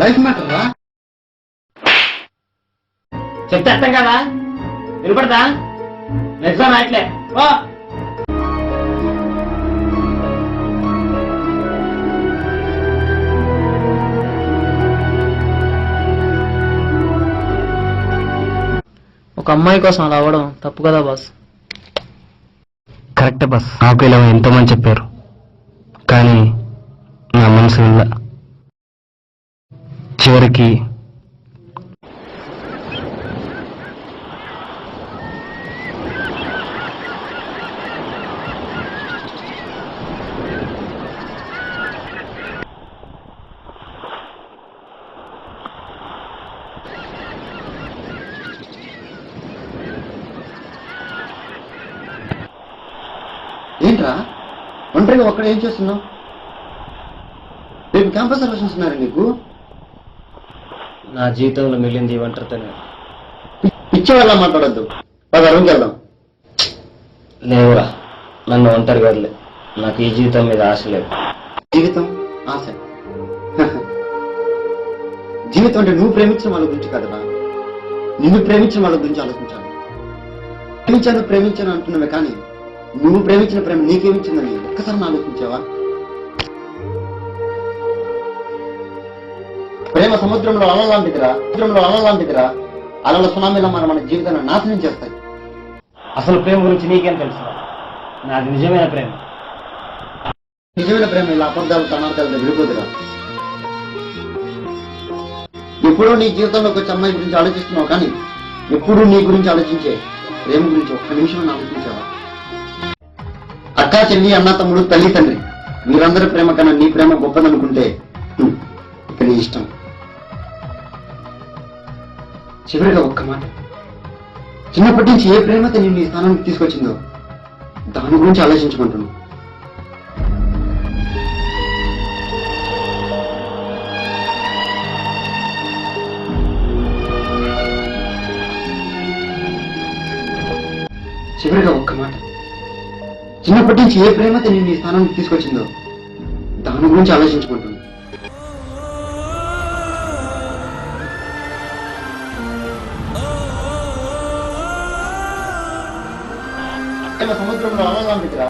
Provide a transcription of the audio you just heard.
Life matter రా. చెప్తే అర్థం కదా, వినపడతా? ఎగ్జామ్ రాయట్లే ఓ. ఒక అమ్మాయి కోసం అలా అవ్వడం తప్పు కదా బాస్. కరెక్టే బాస్, నాకు ఇలా ఎంతోమంది చెప్పారు, కానీ నా మనసు వల్ల చివరికి ఏంట్రా ఒంటరిగా ఒక్కడ ఏం చేస్తున్నావు? రేపు క్యాంపస్ సెలక్షన్స్ ఉన్నారు నీకు. నా జీవితంలో మిగిలింది ఒంటరితోనే. పిచ్చ వల్ల మాట్లాడద్దు, పది రూమ్కి వెళ్దాం. లేవురా, నన్ను ఒంటరిగా వదిలే. నాకు ఈ జీవితం మీద ఆశ లేదు. జీవితం ఆశ? జీవితం అంటే నువ్వు ప్రేమించిన వాళ్ళ గురించి కదరా, నిన్ను ప్రేమించిన వాళ్ళ గురించి ఆలోచించాలి. ప్రేమించాను అంటున్నావే, కానీ నువ్వు ప్రేమించిన ప్రేమ నీకేమిచ్చిందని ఒక్కసారి ఆలోచించావా? ప్రేమ సముద్రంలో అలలాంటిదిరా. అలల సునామీలో మన జీవితాన్ని నాశనం చేస్తాయి. అసలు ప్రేమ గురించి నీకేం తెలుసు? నాది నిజమైన ప్రేమ. నిజమైన ప్రేమ ఇలా అబద్ధాలు తనార్థాలతో విడిపోదురా. ఎప్పుడూ నీ జీవితంలోకి వచ్చే అమ్మాయి గురించి ఆలోచిస్తున్నావు, కానీ ఎప్పుడూ నీ గురించి ఆలోచించే ప్రేమ గురించి ఒక్క నిమిషం ఆలోచించావా? అక్కా చెల్లి, అన్న తమ్ముడు, తల్లి తండ్రి వీరందరి ప్రేమ కన్నా నీ ప్రేమ గొప్పదనుకుంటే ఇక నీ ఇష్టం. చివరిగా ఒక్క మాట, చిన్నప్పటి నుంచి ఏ ప్రేమతో నేను ఈ స్థానానికి తీసుకొచ్చిందో దాని గురించి ఆలోచించుకుంటున్నాను. చివరిగా ఒక్క మాట, చిన్నప్పటి నుంచి ఏ ప్రేమతో నేను ఈ స్థానానికి తీసుకొచ్చిందో దాని గురించి ఆలోచించుకుంటున్నాను. సముద్రంలో అలలాంటిదిరా.